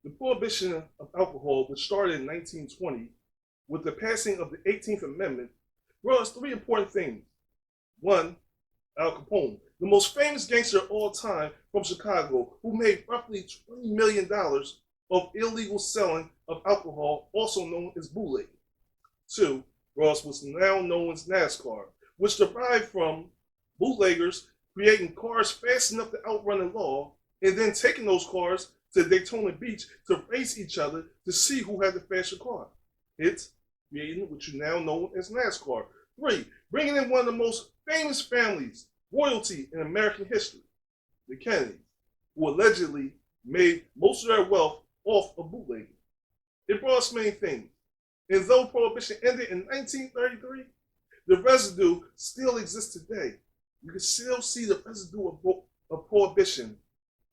The prohibition of alcohol, which started in 1920 with the passing of the 18th Amendment, brought us three important things. One, Al Capone, the most famous gangster of all time from Chicago, who made roughly $20 million of illegal selling of alcohol, also known as bootlegging. Two, Ross was now known as NASCAR, which derived from bootleggers creating cars fast enough to outrun the law and then taking those cars to Daytona Beach to race each other to see who had the faster car. It's creating what you now know as NASCAR. Three, bringing in one of the most famous families, royalty in American history, the Kennedys, who allegedly made most of their wealth off of bootlegging. It brought us many things. And though Prohibition ended in 1933, the residue still exists today. You can still see the residue of Prohibition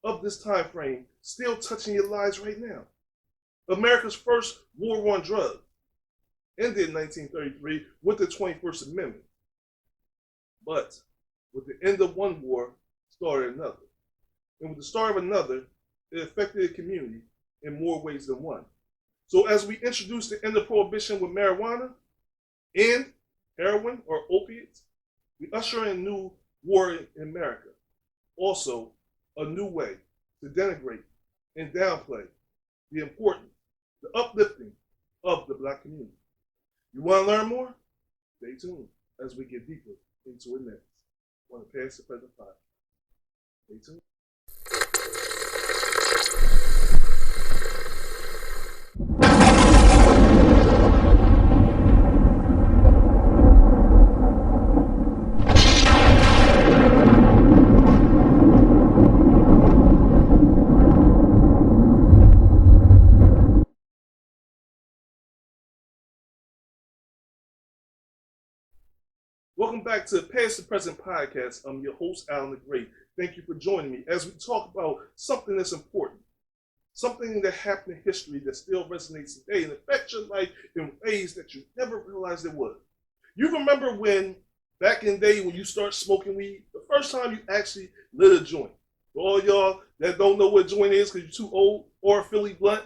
of this time frame still touching your lives right now. America's first war on drugs ended in 1933 with the 21st Amendment. But with the end of one war, started another. And with the start of another, it affected the community in more ways than one. So as we introduce the end of prohibition with marijuana and heroin or opiates, we usher in a new war in America. Also, a new way to denigrate and downplay the importance, the uplifting of the Black community. You want to learn more? Stay tuned as we get deeper into it next. I want to pass the present five. Stay tuned. Welcome back to Past the Present podcast. I'm your host, Alan the Great. Thank you for joining me as we talk about something that's important, something that happened in history that still resonates today and affects your life in ways that you never realized it would. You remember when, back in the day when you start smoking weed, the first time you actually lit a joint. For all y'all that don't know what a joint is because you're too old, or a Philly blunt,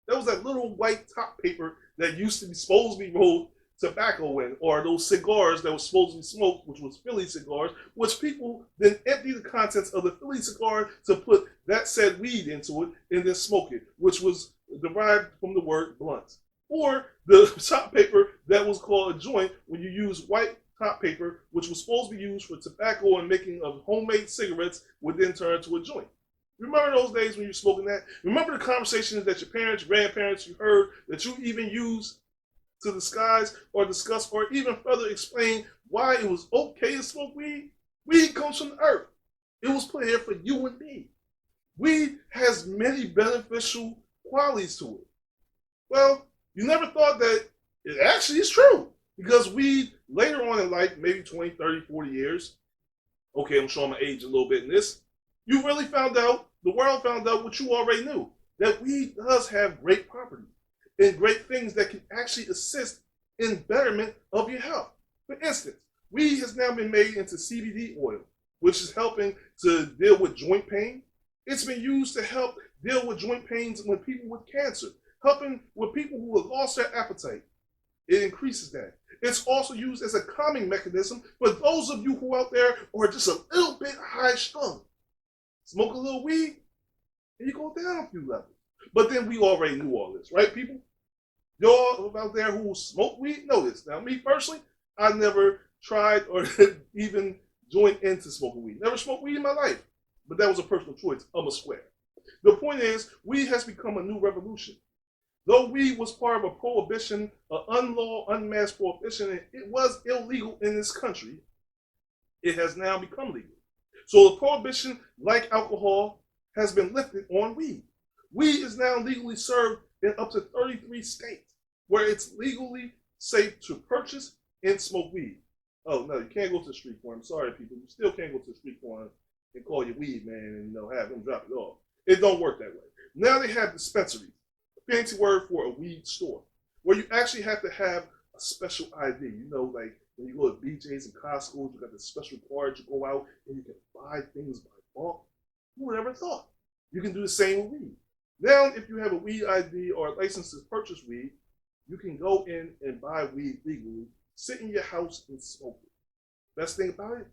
that was that little white top paper that used to be supposed to be rolled tobacco in, or those cigars that were supposed to be smoked, which was Philly cigars, which people then empty the contents of the Philly cigar to put that said weed into it and then smoke it, which was derived from the word blunt. Or the top paper that was called a joint when you use white top paper, which was supposed to be used for tobacco and making of homemade cigarettes, would then turn into a joint. Remember those days when you were smoking that? Remember the conversations that your parents, grandparents, you heard that you even used to disguise or discuss or even further explain why it was okay to smoke weed? Weed comes from the earth. It was put here for you and me. Weed has many beneficial qualities to it. Well, you never thought that it actually is true because weed later on in life, maybe 20, 30, 40 years, okay, I'm showing my age a little bit in this, you really found out, the world found out what you already knew, that weed does have great properties and great things that can actually assist in betterment of your health. For instance, weed has now been made into CBD oil, which is helping to deal with joint pain. It's been used to help deal with joint pains with people with cancer, helping with people who have lost their appetite. It increases that. It's also used as a calming mechanism for those of you who out there are just a little bit high strung. Smoke a little weed, and you go down a few levels. But then we already knew all this, right, people? Y'all out there who smoke weed know this. Now, me personally, I never tried or even joined into smoking weed. Never smoked weed in my life. But that was a personal choice. I'm a square. The point is, weed has become a new revolution. Though weed was part of a prohibition, an unlawed, unmasked prohibition, and it was illegal in this country, it has now become legal. So the prohibition, like alcohol, has been lifted on weed. Weed is now legally served in up to 33 states where it's legally safe to purchase and smoke weed. Oh no, you can't go to the street corner. I'm sorry, people. You still can't go to the street corner and call your weed man and have them drop it off. It don't work that way. Now they have dispensaries, a fancy word for a weed store, where you actually have to have a special ID. Like when you go to BJ's and Costco, you got the special card. You go out and you can buy things by bulk. Who would ever thought? You can do the same with weed. Now, if you have a weed ID or a license to purchase weed, you can go in and buy weed legally, sit in your house and smoke it. Best thing about it,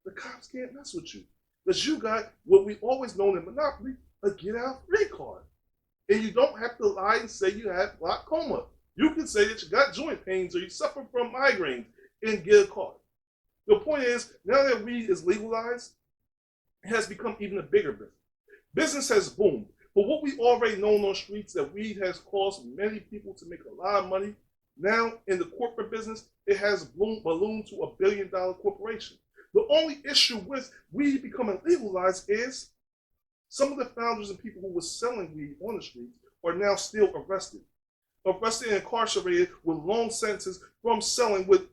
the cops can't mess with you. Because you got what we always known in Monopoly, a get out free card. And you don't have to lie and say you have glaucoma. You can say that you got joint pains or you suffer from migraines and get a card. The point is, now that weed is legalized, it has become even a bigger business. Business has boomed. But what we already know on the streets that weed has caused many people to make a lot of money. Now in the corporate business, it has ballooned to $1 billion corporation. The only issue with weed becoming legalized is some of the founders and people who were selling weed on the streets are now still arrested and incarcerated with long sentences from selling what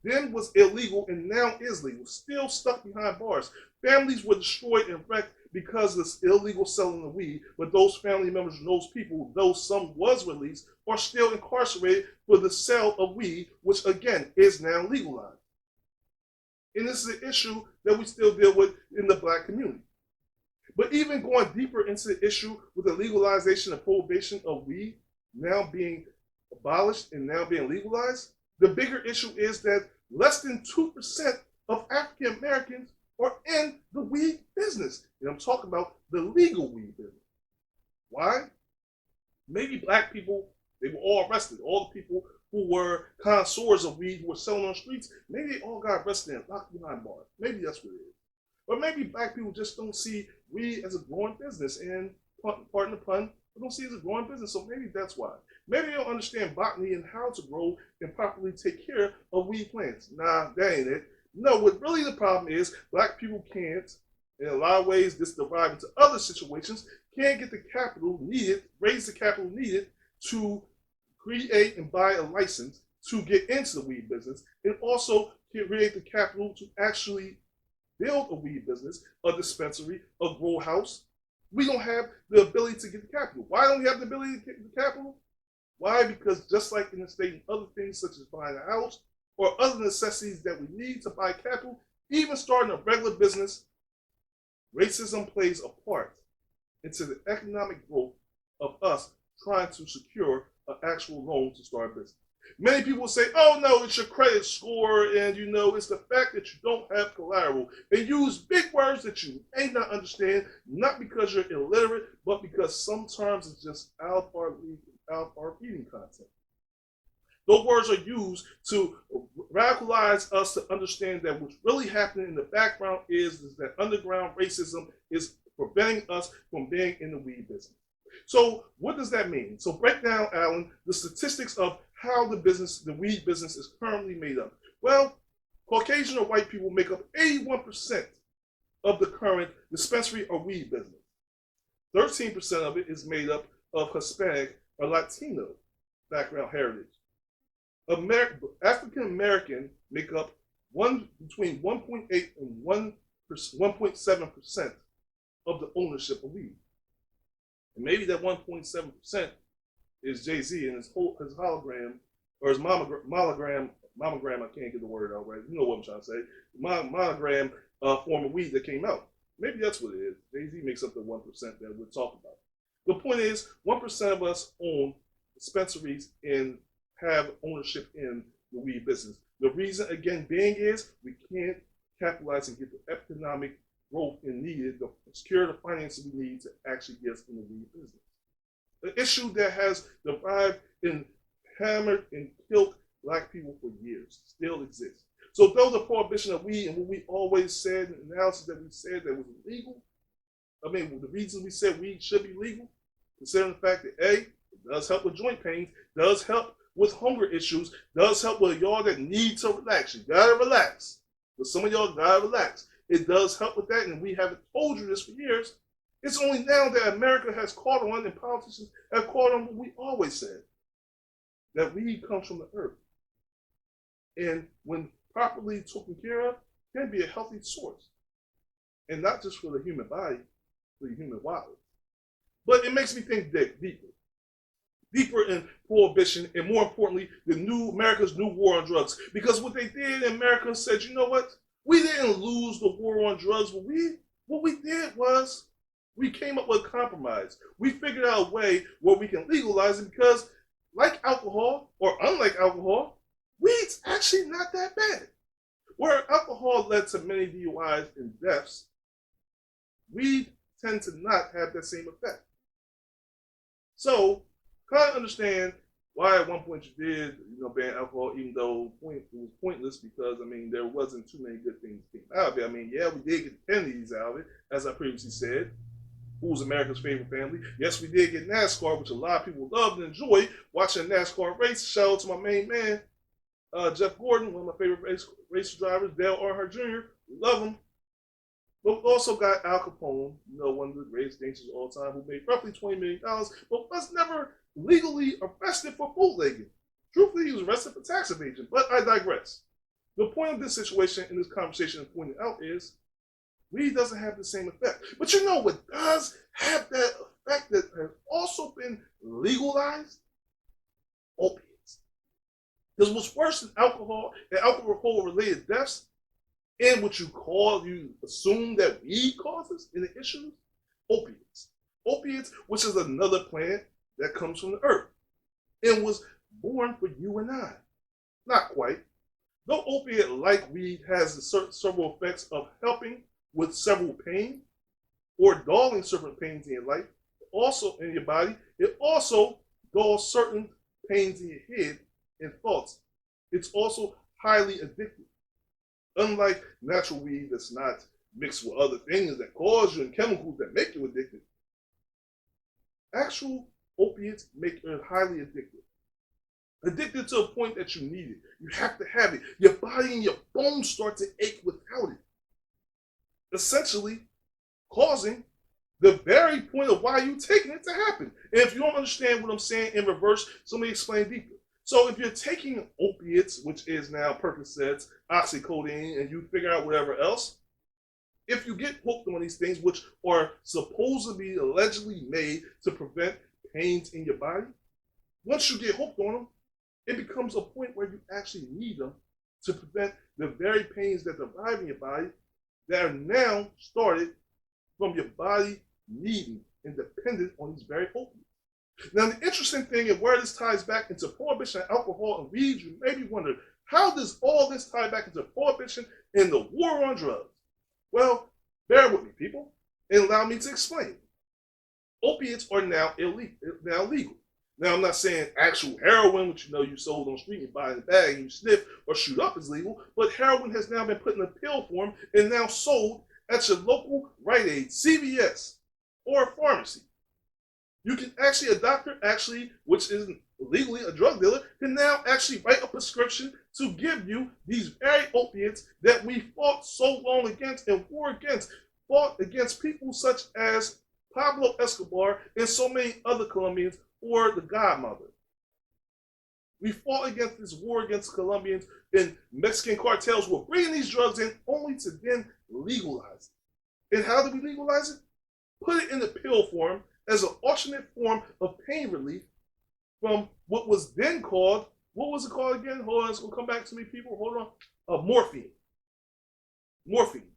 then was illegal and now is legal, still stuck behind bars. Families were destroyed and wrecked because of this illegal selling of weed, but those family members and those people, though some was released, are still incarcerated for the sale of weed, which again is now legalized. And this is an issue that we still deal with in the black community. But even going deeper into the issue with the legalization and prohibition of weed now being abolished and now being legalized, the bigger issue is that less than 2% of African Americans are in the weed business. And I'm talking about the legal weed business. Why? Maybe black people, they were all arrested. All the people who were connoisseurs of weed who were selling on the streets, maybe they all got arrested and locked behind bars. Maybe that's what it is. Or maybe black people just don't see weed as a growing business. And pardon the pun, they don't see it as a growing business. So maybe that's why. Maybe they don't understand botany and how to grow and properly take care of weed plants. Nah, that ain't it. No, what really the problem is, black people can't, in a lot of ways, this derives into other situations, can't get the capital needed, raise the capital needed to create and buy a license to get into the weed business, and also create the capital to actually build a weed business, a dispensary, a grow house. We don't have the ability to get the capital. Why don't we have the ability to get the capital? Why? Because just like in the state and other things such as buying a house or other necessities that we need to buy capital, even starting a regular business, racism plays a part into the economic growth of us trying to secure an actual loan to start a business. Many people say, oh no, it's your credit score and it's the fact that you don't have collateral, and use big words that you may not understand, not because you're illiterate, but because sometimes it's just out of our league, out of our reading content. Those words are used to radicalize us to understand that what's really happening in the background is that underground racism is preventing us from being in the weed business. So what does that mean? So break down, Alan, the statistics of how the weed business is currently made up. Well, Caucasian or white people make up 81% of the current dispensary or weed business. 13% of it is made up of Hispanic or Latino background heritage. African American make up between 1.8 and 1.7% of the ownership of weed. And maybe that 1.7% is Jay-Z and his hologram, or his monogram, I can't get the word out right. You know what I'm trying to say. Monogram form of weed that came out. Maybe that's what it is. Jay-Z makes up the 1% that we're talking about. The point is, 1% of us own dispensaries and have ownership in the weed business. The reason, again, being is we can't capitalize and get the economic growth needed to secure the finances we need to actually get us in the weed business. The issue that has derived and hammered and killed black people for years still exists. So though the prohibition of weed and what we always said, and analysis that we said that was illegal, the reason we said weed should be legal, considering the fact that A, it does help with joint pains, does help with hunger issues, does help with y'all that need to relax. You gotta relax. But some of y'all gotta relax. It does help with that, and we haven't told you this for years. It's only now that America has caught on and politicians have caught on what we always said, that weed comes from the earth. And when properly taken care of, can be a healthy source. And not just for the human body, for the human wallet. But it makes me think deeper. Deeper in prohibition, and more importantly, America's new war on drugs. Because what they did in America said, you know what? We didn't lose the war on drugs. What we did was We came up with a compromise. We figured out a way where we can legalize it because, like alcohol, or unlike alcohol, weed's actually not that bad. Where alcohol led to many DUIs and deaths, weed tend to not have that same effect. So, kind of understand why at one point you did, ban alcohol, even though it was pointless because, there wasn't too many good things that came out of it. Yeah, we did get the Kennedys out of it, as I previously said. Who's America's favorite family? Yes, we did get NASCAR, which a lot of people loved and enjoyed watching a NASCAR race. Shout out to my main man, Jeff Gordon, one of my favorite race drivers, Dale Earnhardt Jr. We love him. But we also got Al Capone, one of the greatest gangsters of all time, who made roughly $20 million, but was never legally arrested for bootlegging. Truthfully, he was arrested for tax evasion, but I digress. The point of this situation in this conversation is pointed out is weed doesn't have the same effect. But you know what does have that effect that has also been legalized? Opiates. Because what's worse than alcohol and alcohol-related deaths, and what you assume that weed causes in the issues? Opiates. Opiates, which is another plant that comes from the earth and was born for you and I. Not quite. Though opiate, like weed, has several effects of helping with several pain or dulling certain pains in your life, also in your body, it also dulls certain pains in your head and thoughts. It's also highly addictive. Unlike natural weed that's not mixed with other things that cause you and chemicals that make you addicted, actual opiates make you highly addicted. Addicted to a point that you need it. You have to have it. Your body and your bones start to ache without it. Essentially, causing the very point of why you're taking it to happen. And if you don't understand what I'm saying in reverse, so let me explain deeper. So if you're taking opiates, which is now Percocets, oxycodone, and you figure out whatever else, if you get hooked on these things, which are supposedly allegedly made to prevent pains in your body, once you get hooked on them, it becomes a point where you actually need them to prevent the very pains that thrive in your body that are now started from your body needing and dependent on these very opiates. Now, the interesting thing and where this ties back into prohibition of alcohol and weed, you may be wondering, how does all this tie back into prohibition and the war on drugs? Well, bear with me, people, and allow me to explain. Opiates are now legal. Now, I'm not saying actual heroin, which you sold on the street, you buy in a bag and you sniff or shoot up is legal, but heroin has now been put in a pill form and now sold at your local Rite Aid, CVS, or a pharmacy. You can a doctor which isn't legally a drug dealer, can now actually write a prescription to give you these very opiates that we fought so long against and fought against people such as Pablo Escobar and so many other Colombians, or the Godmother. We fought against this war against Colombians, and Mexican cartels were bringing these drugs in only to then legalize it. And how did we legalize it? Put it in the pill form as an alternate form of pain relief from what was then called, what was it called again? Hold on, it's going to come back to me, people. Hold on. Morphine. Morphine,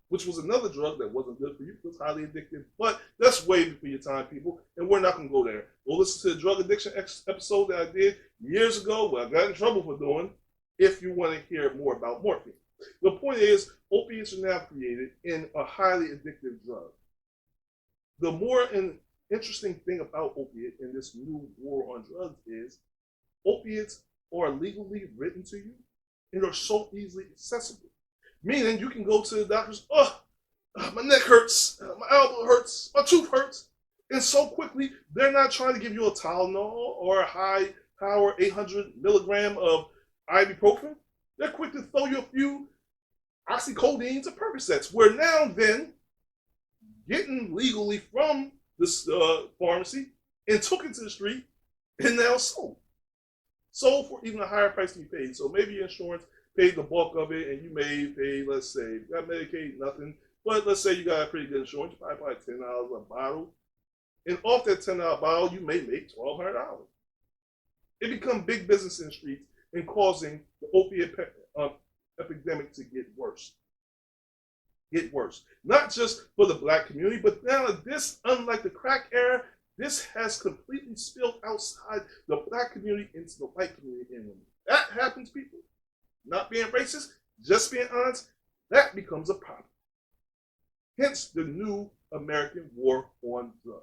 which was another drug that wasn't good for you. It was highly addictive. But that's way before your time, people. And we're not going to go there. Go listen to the drug addiction episode that I did years ago, where I got in trouble for doing, if you want to hear more about morphine. The point is, opiates are now created in a highly addictive drug. The more interesting thing about opiate in this new war on drugs is opiates are legally written to you and are so easily accessible. Meaning you can go to the doctors, my neck hurts, my elbow hurts, my tooth hurts. And so quickly, they're not trying to give you a Tylenol or a high power 800 milligram of ibuprofen. They're quick to throw you a few oxycodines or Percocets. We're now then getting legally from this pharmacy and took it to the street and now sold. Sold for even a higher price than you paid. So maybe your insurance paid the bulk of it and you may pay, let's say, you got Medicaid, nothing. But let's say you got a pretty good insurance, you probably $10 a bottle. And off that $10 bottle, you may make $1,200. It becomes big business in the streets and causing the opiate epidemic to get worse. get worse. Not just for the black community, but now this, unlike the crack era, this has completely spilled outside the black community into the white community. And when that happens, people, not being racist, just being honest, that becomes a problem. Hence the new American war on drugs.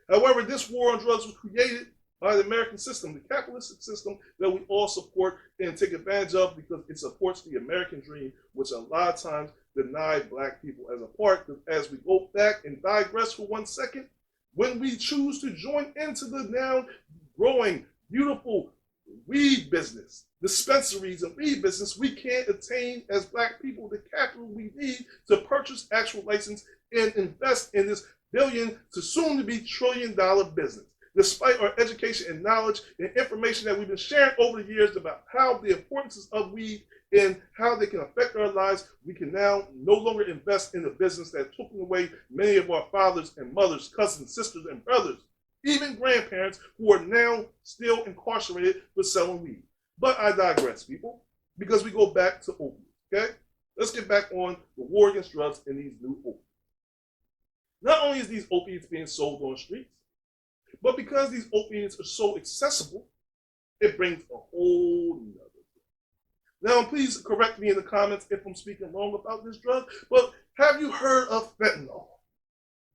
However, this war on drugs was created by the American system, the capitalistic system that we all support and take advantage of because it supports the American dream, which a lot of times denied black people as a part. As we go back and digress for 1 second, when we choose to join into the now growing, beautiful weed business, dispensaries and weed business, we can't attain as black people the capital we need to purchase actual license and invest in this billion to soon to be $1 trillion business. Despite our education and knowledge and information that we've been sharing over the years about how the importance of weed and how they can affect our lives, we can now no longer invest in a business that took away many of our fathers and mothers, cousins, sisters, and brothers, even grandparents who are now still incarcerated for selling weed. But I digress, people, because we go back to opiates, okay? Let's get back on the war against drugs and these new opiates. Not only is these opiates being sold on the streets, but because these opiates are so accessible, it brings a whole nother thing. Now, please correct me in the comments if I'm speaking wrong about this drug, but have you heard of fentanyl?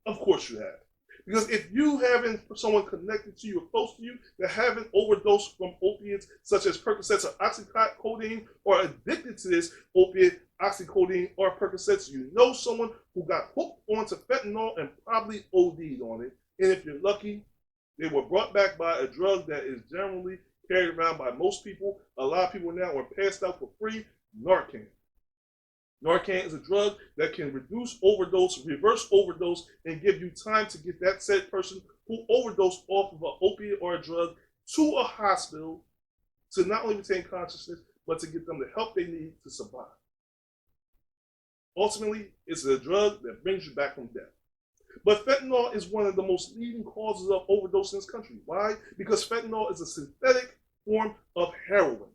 Of course you have. Because if you haven't, someone connected to you or close to you that haven't overdosed from opiates such as Percocets or oxycodone or addicted to this opiate, oxycodone or Percocets, you know someone who got hooked onto fentanyl and probably OD'd on it. And if you're lucky, they were brought back by a drug that is generally carried around by most people. A lot of people now are passed out for free, Narcan. Narcan is a drug that can reduce overdose, reverse overdose, and give you time to get that said person who overdosed off of an opiate or a drug to a hospital to not only retain consciousness, but to get them the help they need to survive. Ultimately, it's a drug that brings you back from death. But fentanyl is one of the most leading causes of overdose in this country. Why? Because fentanyl is a synthetic form of heroin.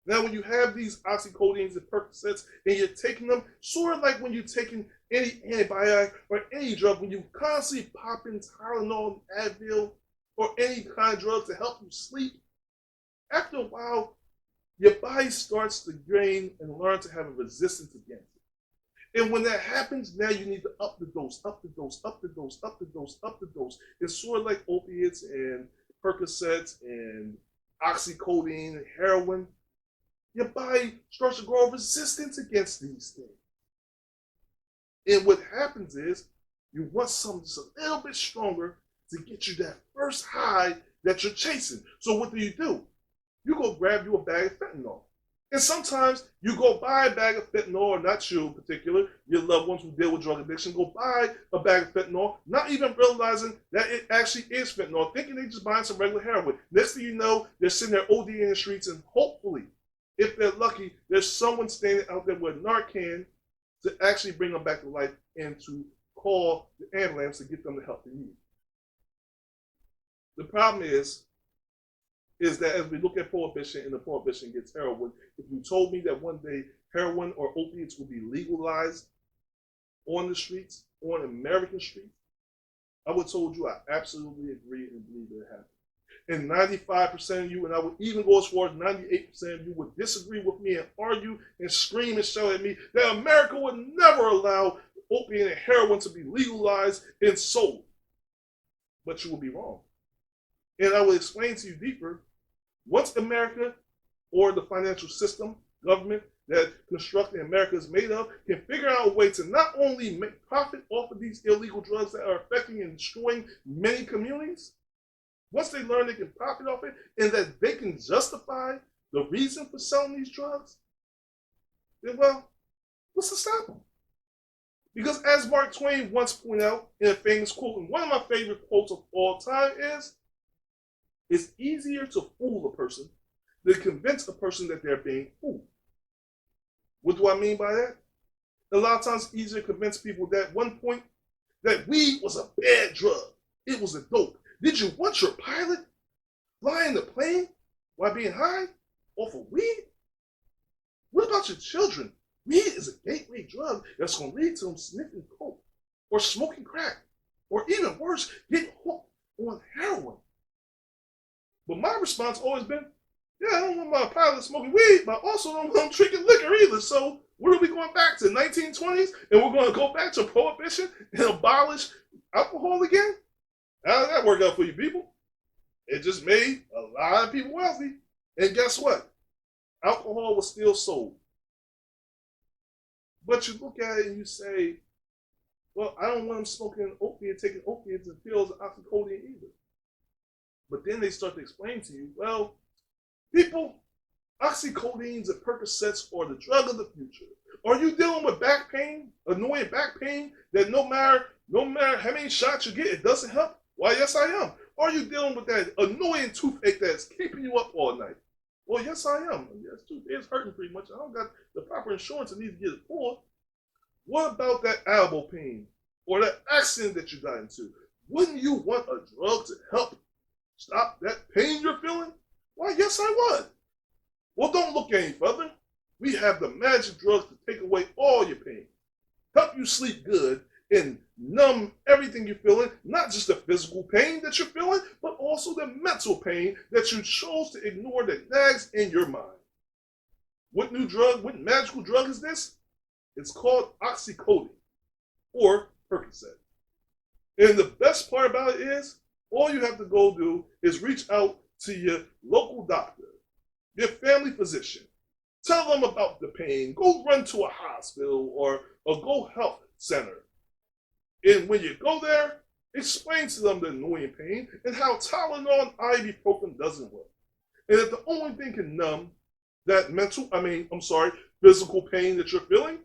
Now, when you have these oxycodones and Percocets and you're taking them, sort of like when you're taking any antibiotic or any drug, when you constantly pop in Tylenol and Advil or any kind of drug to help you sleep, after a while, your body starts to gain and learn to have a resistance against it. And when that happens, now you need to up the dose, up the dose, up the dose, up the dose, up the dose. It's sort of like opiates and Percocets and oxycodone and heroin. Your body starts to grow resistance against these things. And what happens is you want something just a little bit stronger to get you that first high that you're chasing. So what do? You go grab you a bag of fentanyl. And sometimes you go buy a bag of fentanyl, or not you in particular, your loved ones who deal with drug addiction, go buy a bag of fentanyl, not even realizing that it actually is fentanyl, thinking they're just buying some regular heroin. Next thing you know, they're sitting there ODing in the streets, and hopefully, if they're lucky, there's someone standing out there with Narcan to actually bring them back to life and to call the ambulance to get them the help they need. The problem is that as we look at prohibition and the prohibition gets heroin, if you told me that one day heroin or opiates would be legalized on the streets, on American streets, I would have told you I absolutely agree and believe it happened. And 95% of you, and I would even go as far as 98% of you, would disagree with me and argue and scream and shout at me that America would never allow opiate and heroin to be legalized and sold. But you will be wrong. And I will explain to you deeper. Once America or the financial system, government that constructing America is made of, can figure out a way to not only make profit off of these illegal drugs that are affecting and destroying many communities, once they learn they can profit off it and that they can justify the reason for selling these drugs, then, well, what's to stop them? Because as Mark Twain once pointed out in a famous quote, and one of my favorite quotes of all time is, it's easier to fool a person than convince a person that they're being fooled. What do I mean by that? A lot of times it's easier to convince people that at one point that weed was a bad drug. It was a dope. Did you want your pilot flying the plane while being high off of weed? What about your children Weed is a gateway drug that's going to lead to them sniffing coke or smoking crack or even worse, getting hooked on heroin. But my response always been, yeah, I don't want my pilot smoking weed, but I also don't want them drinking liquor either. So what are we going back to, 1920s? And we're going to go back to prohibition and abolish alcohol again? How did that work out for you people? It just made a lot of people wealthy. And guess what? Alcohol was still sold. But you look at it and you say, well, I don't want them smoking opiate, taking opiates and pills of oxycodone either. But then they start to explain to you, well, people, oxycodines and Percocets are the drug of the future. Are you dealing with back pain, annoying back pain, that no matter how many shots you get, it doesn't help? Why, yes, I am. Are you dealing with that annoying toothache that's keeping you up all night? Well, yes, I am. Yes, toothache's hurting pretty much. I don't got the proper insurance and need to get it pulled. What about that elbow pain or that accident that you got into? Wouldn't you want a drug to help stop that pain you're feeling? Why, yes, I would. Well, don't look any further. We have the magic drugs to take away all your pain, help you sleep good, and numb everything you're feeling, not just the physical pain that you're feeling, but also the mental pain that you chose to ignore that nags in your mind. What new drug, what magical drug is this? It's called oxycodone or Percocet. And the best part about it is, all you have to go do is reach out to your local doctor, your family physician. Tell them about the pain. Go run to a hospital or a Go Health Center. And when you go there, explain to them the annoying pain and how Tylenol and ibuprofen doesn't work. And that the only thing can numb that physical pain that you're feeling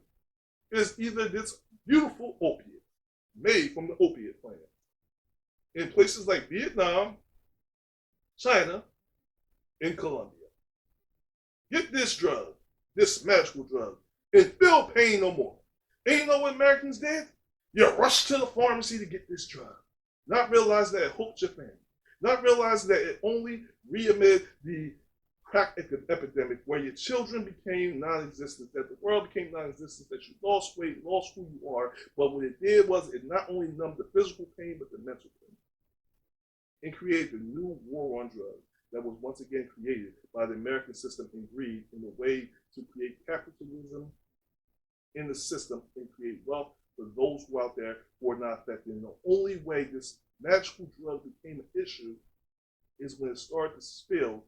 is either this beautiful opiate made from the opiate plant. In places like Vietnam, China, and Colombia. Get this drug, this magical drug, and feel pain no more. And you know what Americans did? You rushed to the pharmacy to get this drug, not realizing that it hooked your family, not realizing that it only reamid the crack epidemic where your children became non-existent, that the world became non-existent, that you lost weight, lost who you are. But what it did was it not only numbed the physical pain, but the mental pain. And created the new war on drugs that was once again created by the American system and greed in a way to create capitalism in the system and create wealth for those who are out there who are not affected. And the only way this magical drug became an issue is when it started to spill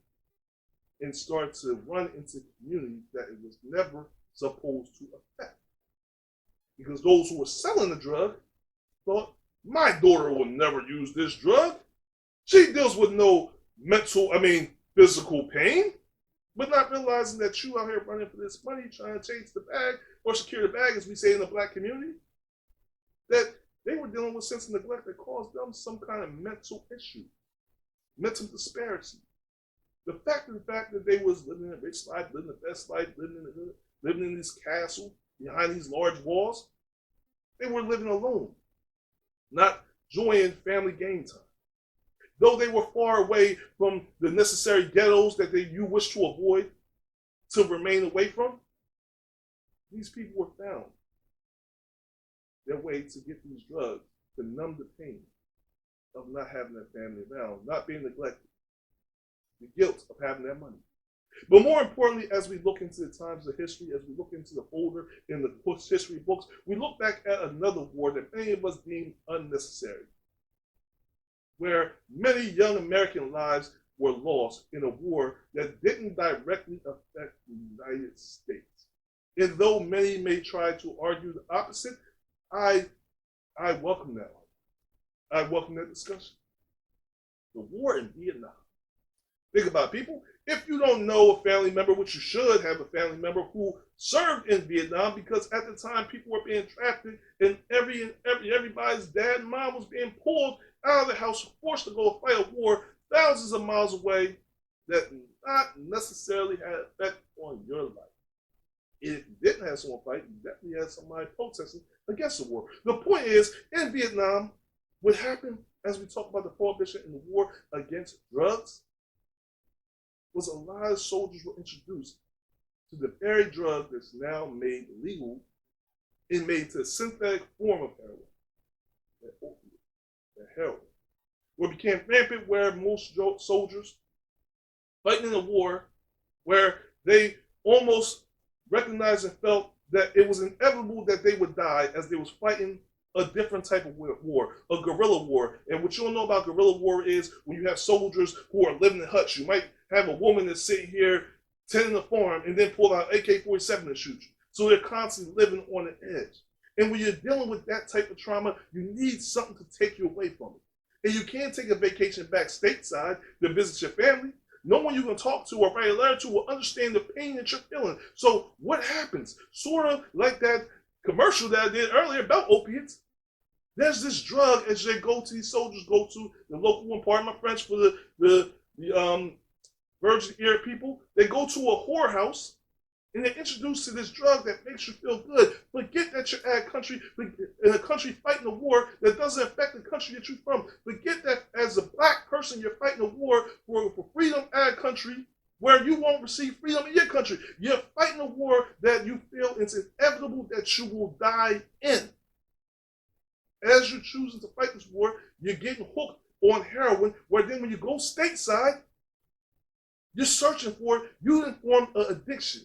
and started to run into communities that it was never supposed to affect. Because those who were selling the drug thought, my daughter will never use this drug. She deals with no physical pain, but not realizing that you out here running for this money, trying to chase the bag or secure the bag, as we say in the black community, that they were dealing with sense of neglect that caused them some kind of mental issue, mental disparity. The fact that they was living in a rich life, living the best life, living in this castle behind these large walls, they were living alone, not enjoying family game time. Though they were far away from the necessary ghettos that you wish to avoid, to remain away from, these people were found their way to get these drugs to numb the pain of not having their family around, not being neglected, the guilt of having their money. But more importantly, as we look into the times of history, as we look into the older in the history books, we look back at another war that many of us deem unnecessary, where many young American lives were lost in a war that didn't directly affect the United States. And though many may try to argue the opposite, I welcome that. I welcome that discussion. The war in Vietnam. Think about it, people. If you don't know a family member, which you should have a family member who served in Vietnam, because at the time people were being trafficked and everybody's dad and mom was being pulled out of the house, forced to go fight a war thousands of miles away that not necessarily had an effect on your life. If you didn't have someone fight, you definitely had somebody protesting against the war. The point is, in Vietnam, what happened as we talk about the prohibition and the war against drugs was a lot of soldiers were introduced to the very drug that's now made legal and made to a synthetic form of heroin, that opiate, that heroin. Where it became rampant where most soldiers fighting in a war where they almost recognized and felt that it was inevitable that they would die as they was fighting a different type of war, a guerrilla war. And what you don't know about guerrilla war is when you have soldiers who are living in huts. You might have a woman that's sitting here tending the farm and then pull out AK-47 and shoot you. So they're constantly living on the edge. And when you're dealing with that type of trauma, you need something to take you away from it. And you can't take a vacation back stateside to visit your family. No one you can talk to or write a letter to will understand the pain that you're feeling. So what happens? Sort of like that commercial that I did earlier about opiates. There's this drug as they go to, these soldiers go to the local one, pardon my French for the Virgin Ear people. They go to a whorehouse and they're introduced to this drug that makes you feel good. Forget that you're at a country, in a country fighting a war that doesn't affect the country that you're from. Forget that as a black person, you're fighting a war for freedom at a country where you won't receive freedom in your country. You're fighting a war that you feel it's inevitable that you will die in. As you're choosing to fight this war, you're getting hooked on heroin, where then when you go stateside, you're searching for it, you then form an addiction.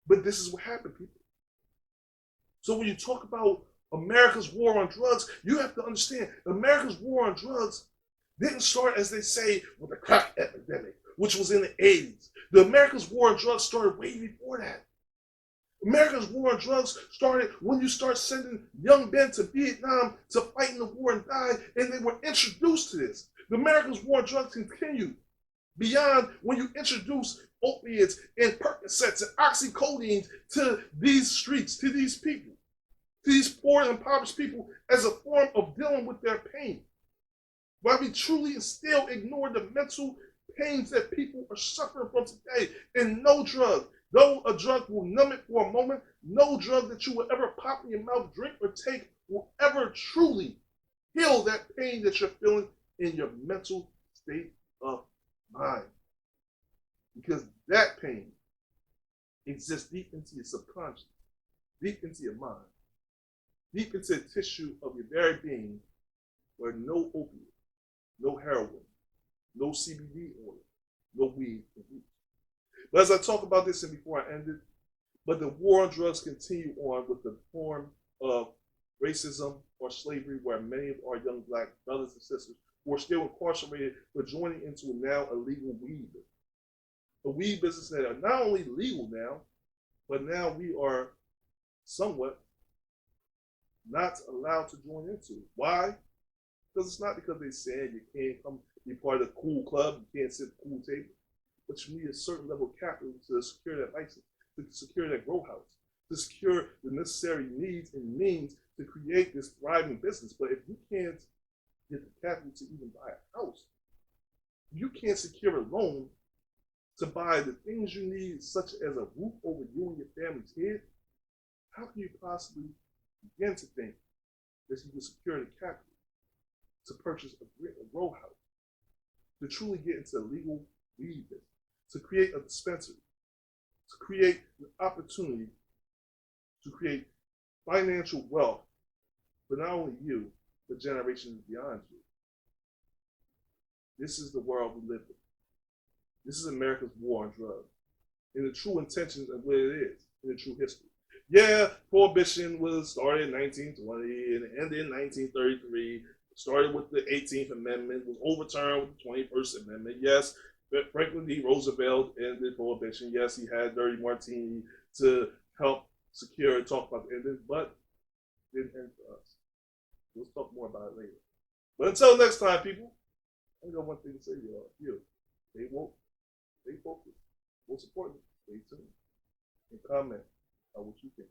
But this is what happened, people. So when you talk about America's war on drugs, you have to understand America's war on drugs didn't start, as they say, with the crack epidemic, which was in the 80s. The America's war on drugs started way before that. America's war on drugs started when you start sending young men to Vietnam to fight in the war and die, and they were introduced to this. The America's war on drugs continued beyond when you introduce opiates and Percocets and oxycodone to these streets, to these people, to these poor and impoverished people as a form of dealing with their pain. While we truly and still ignore the mental pains that people are suffering from today, and no drug, though a drug will numb it for a moment, no drug that you will ever pop in your mouth, drink, or take will ever truly heal that pain that you're feeling in your mental state of mind. Because that pain exists deep into your subconscious, deep into your mind, deep into the tissue of your very being, where no opiate, no heroin, no CBD oil, no weed can reach. But as I talk about this and before I end it, but the war on drugs continue on with the form of racism or slavery, where many of our young black brothers and sisters who are still incarcerated for joining into now a legal weed business. A weed business that are not only legal now, but now we are somewhat not allowed to join into. Why? Because it's not because they said you can't come be part of the cool club, you can't sit at the cool table, but you need a certain level of capital to secure that license, to secure that grow house, to secure the necessary needs and means to create this thriving business. But if you can't get the capital to even buy a house, you can't secure a loan to buy the things you need, such as a roof over you and your family's head, how can you possibly begin to think that you can secure the capital to purchase a grow house, to truly get into a legal weed business, to create a dispensary, to create an opportunity to create financial wealth for not only you, but generations beyond you? This is the world we live in. This is America's war on drugs, and the true intentions of what it is in the true history. Yeah, Prohibition was started in 1920 and ended in 1933. Started with the 18th Amendment, was overturned with the 21st Amendment. Yes, Franklin D. Roosevelt ended Prohibition. Yes, he had Dirty Martini to help secure and talk about the ending, but it didn't end for us. We'll talk more about it later. But until next time, people, I got one thing to say to you. Stay woke, stay focused, most importantly, stay tuned, and comment on what you think.